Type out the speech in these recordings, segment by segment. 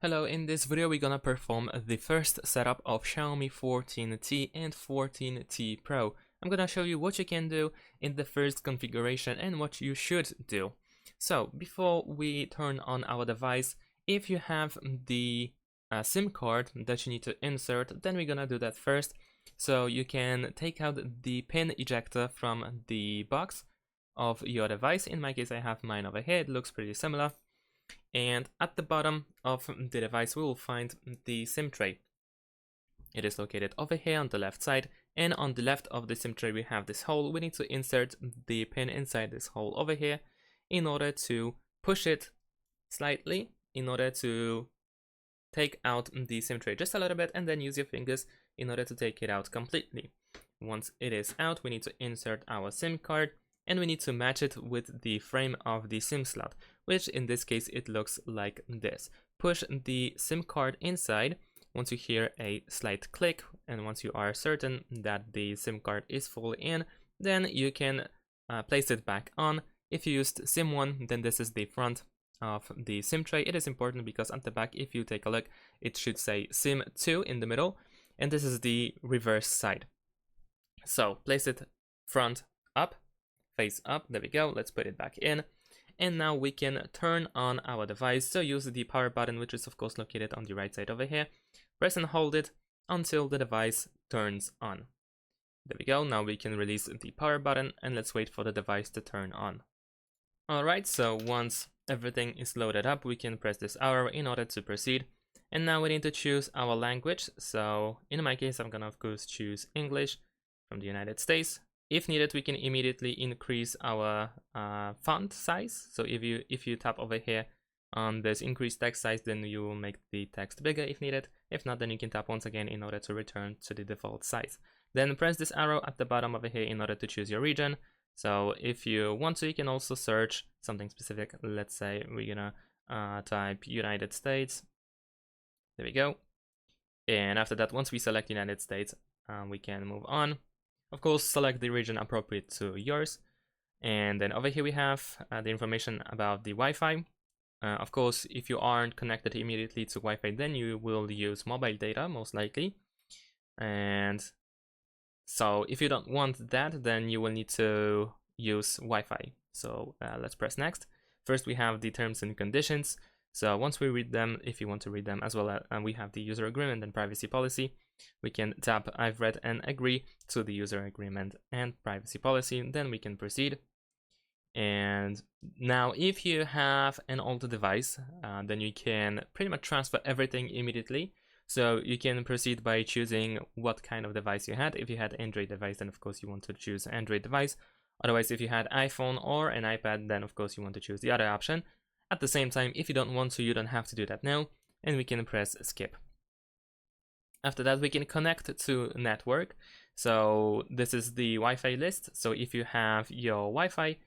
Hello, in this video we're gonna perform the first setup of Xiaomi 14T and 14T Pro. I'm gonna show you what you can do in the first configuration and what you should do. So, before we turn on our device, if you have the SIM card that you need to insert, then we're gonna do that first. So you can take out the pin ejector from the box of your device. In my case, I have mine over here. It looks pretty similar. And at the bottom of the device we will find the SIM tray. It is located over here on the left side, and on the left of the SIM tray we have this hole. We need to insert the pin inside this hole over here in order to push it slightly in order to take out the SIM tray just a little bit, and then use your fingers in order to take it out completely. Once it is out, we need to insert our SIM card, and we need to match it with the frame of the SIM slot, which in this case it looks like this. Push the SIM card inside. Once you hear a slight click, and once you are certain that the SIM card is fully in, then you can place it back on. If you used SIM 1, then this is the front of the SIM tray. It is important because at the back, if you take a look, it should say SIM 2 in the middle, and this is the reverse side. So place it front up, face up, there we go. Let's put it back in, and now we can turn on our device. So use the power button, which is of course located on the right side over here. Press and hold it until the device turns on. There we go. Now we can release the power button, and let's wait for the device to turn on. Alright, so once everything is loaded up, we can press this arrow in order to proceed. And now we need to choose our language. So in my case, I'm gonna of course choose English from the United States. If needed, we can immediately increase our font size. So if you tap over here on this increase text size, then you will make the text bigger if needed. If not, then you can tap once again in order to return to the default size. Then press this arrow at the bottom over here in order to choose your region. So if you want to, you can also search something specific. Let's say we're gonna type United States. There we go. And after that, once we select United States, we can move on. Of course, select the region appropriate to yours. And then over here we have the information about the Wi-Fi. Of course, if you aren't connected immediately to Wi-Fi, then you will use mobile data most likely. And so if you don't want that, then you will need to use Wi-Fi. So let's press next. First we have the terms and conditions. So once we read them, if you want to read them as well, we have the user agreement and privacy policy. We can tap I've read and agree to the user agreement and privacy policy. Then we can proceed. And now if you have an older device, then you can pretty much transfer everything immediately. So you can proceed by choosing what kind of device you had. If you had Android device, then of course you want to choose Android device. Otherwise, if you had iPhone or an iPad, then of course you want to choose the other option. At the same time, if you don't want to, you don't have to do that now, and we can press skip. After that, we can connect to network. So this is the Wi-Fi list. So if you have your Wi-Fi,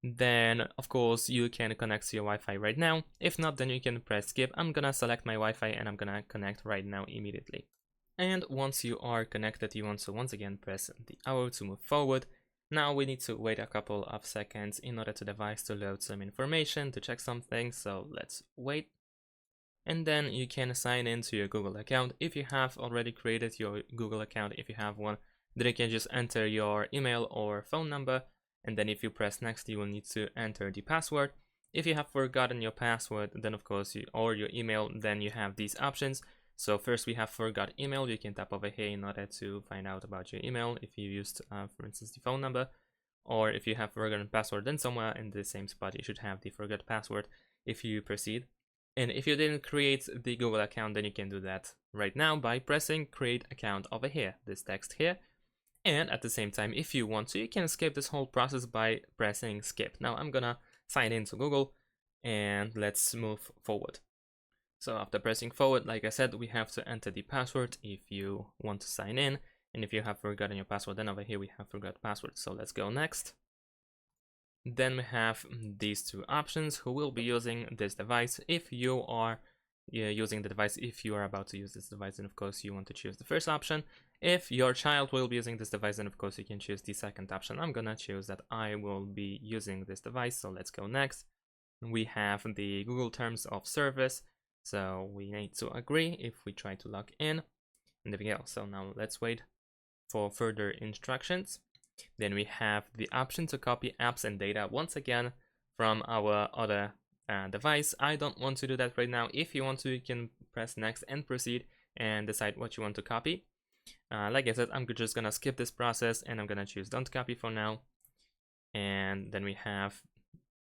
then of course you can connect to your Wi-Fi right now. If not, then you can press skip. I'm gonna select my Wi-Fi and I'm gonna connect right now immediately. And once you are connected, you want to once again press the arrow to move forward. Now we need to wait a couple of seconds in order to device to load some information to check something. So let's wait. And then you can sign into your Google account. If you have already created your Google account, if you have one, then you can just enter your email or phone number. And then if you press next, you will need to enter the password. If you have forgotten your password, then of course, or your email, then you have these options. So first we have forgot email. You can tap over here in order to find out about your email if you used, for instance, the phone number. Or if you have forgotten password, then somewhere in the same spot you should have the forgot password if you proceed. And if you didn't create the Google account, then you can do that right now by pressing create account over here, this text here. And at the same time, if you want to, you can skip this whole process by pressing skip. Now I'm gonna sign into Google and let's move forward. So after pressing forward, like I said, we have to enter the password if you want to sign in. And if you have forgotten your password, then over here we have forgot password. So let's go next. Then we have these two options. Who will be using this device? If you are using the device, if you are about to use this device, then of course you want to choose the first option. If your child will be using this device, then of course you can choose the second option. I'm gonna choose that I will be using this device, so let's go next. We have the Google Terms of Service. So we need to agree if we try to log in. And there we go. So now let's wait for further instructions. Then we have the option to copy apps and data once again from our other device. I don't want to do that right now. If you want to, you can press next and proceed and decide what you want to copy. Like I said, I'm just gonna skip this process and I'm gonna choose don't copy for now. And then we have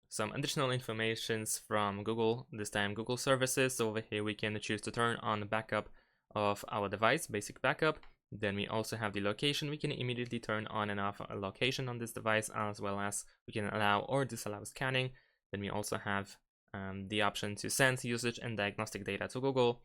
some additional informations from Google, this time Google services. So over here we can choose to turn on backup of our device, basic backup. Then we also have the location. We can immediately turn on and off a location on this device, as well as we can allow or disallow scanning. Then we also have the option to send usage and diagnostic data to Google.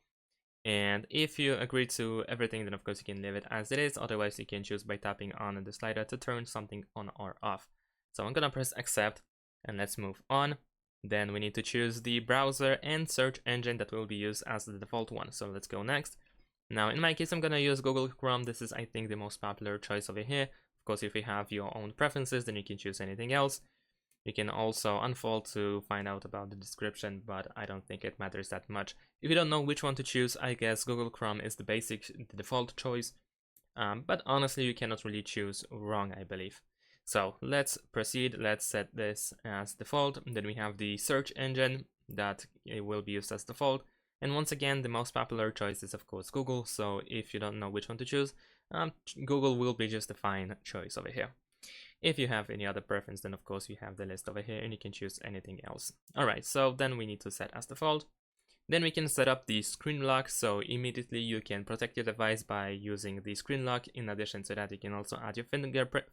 And if you agree to everything, then of course you can leave it as it is. Otherwise you can choose by tapping on the slider to turn something on or off. So I'm gonna press accept and let's move on. Then we need to choose the browser and search engine that will be used as the default one. So let's go next. Now in my case, I'm gonna use Google Chrome. This is, I think, the most popular choice over here. Of course, if you have your own preferences, then you can choose anything else. You can also unfold to find out about the description, but I don't think it matters that much. If you don't know which one to choose, I guess Google Chrome is the default choice. But honestly, you cannot really choose wrong, I believe. So let's proceed. Let's set this as default. Then we have the search engine that it will be used as default. And once again, the most popular choice is of course Google. So if you don't know which one to choose, Google will be just a fine choice over here. If you have any other preference, then of course you have the list over here and you can choose anything else. Alright, so then we need to set as default. Then we can set up the screen lock, so immediately you can protect your device by using the screen lock. In addition to that, you can also add your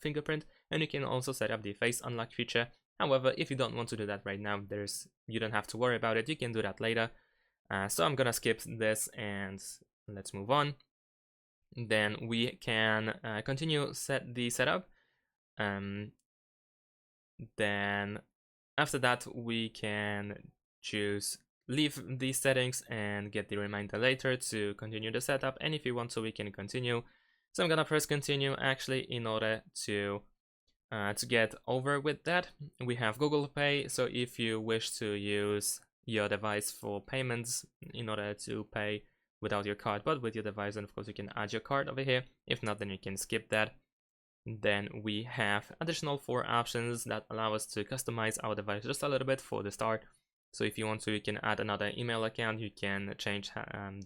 fingerprint, and you can also set up the face unlock feature. However, if you don't want to do that right now, you don't have to worry about it. You can do that later. So I'm gonna skip this and let's move on. Then we can continue the setup. Then after that, we can choose leave these settings and get the reminder later to continue the setup. And if you want to, we can continue. So I'm gonna press continue actually in order to get over with that. We have Google Pay, so if you wish to use your device for payments in order to pay without your card but with your device, and of course you can add your card over here. If not, then you can skip that. Then we have additional 4 options that allow us to customize our device just a little bit for the start. So if you want to, you can add another email account, you can change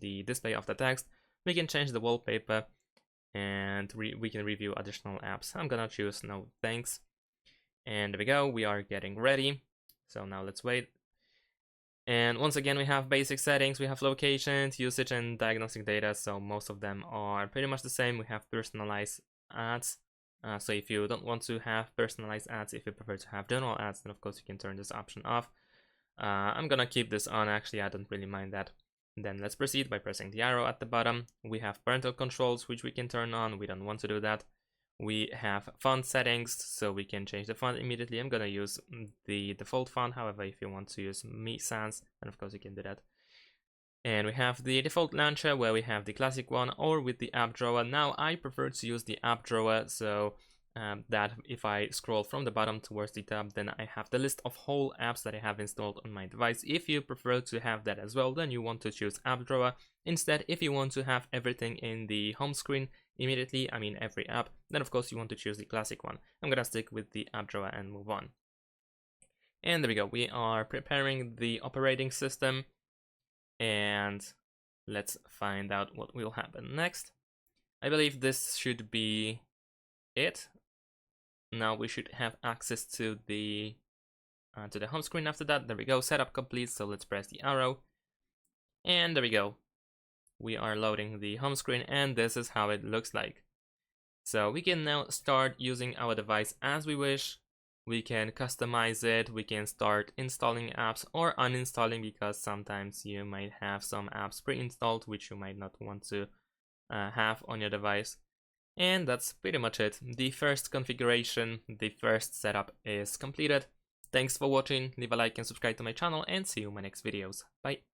the display of the text, we can change the wallpaper, and we can review additional apps. I'm gonna choose no thanks. And there we go, we are getting ready. So now let's wait. And once again, we have basic settings, we have locations, usage, and diagnostic data. So most of them are pretty much the same. We have personalized ads. So if you don't want to have personalized ads, if you prefer to have general ads, then of course you can turn this option off. I'm gonna keep this on, actually, I don't really mind that. Then let's proceed by pressing the arrow at the bottom. We have parental controls, which we can turn on. We don't want to do that. We have font settings, so we can change the font immediately. I'm gonna use the default font. However, if you want to use Mi Sans, then of course you can do that. And we have the default launcher, where we have the classic one or with the app drawer. Now I prefer to use the app drawer, so that if I scroll from the bottom towards the top, then I have the list of whole apps that I have installed on my device. If you prefer to have that as well, then you want to choose app drawer. Instead, if you want to have everything in the home screen immediately, I mean every app, then of course you want to choose the classic one. I'm gonna stick with the app drawer and move on. And there we go, we are preparing the operating system, and let's find out what will happen next. I believe this should be it. Now we should have access to the home screen after that. There we go, setup complete, so let's press the arrow. And there we go. We are loading the home screen, and this is how it looks like. So we can now start using our device as we wish. We can customize it, we can start installing apps or uninstalling, because sometimes you might have some apps pre-installed which you might not want to have on your device. And that's pretty much it. The first configuration, the first setup is completed. Thanks for watching, leave a like and subscribe to my channel, and see you in my next videos. Bye!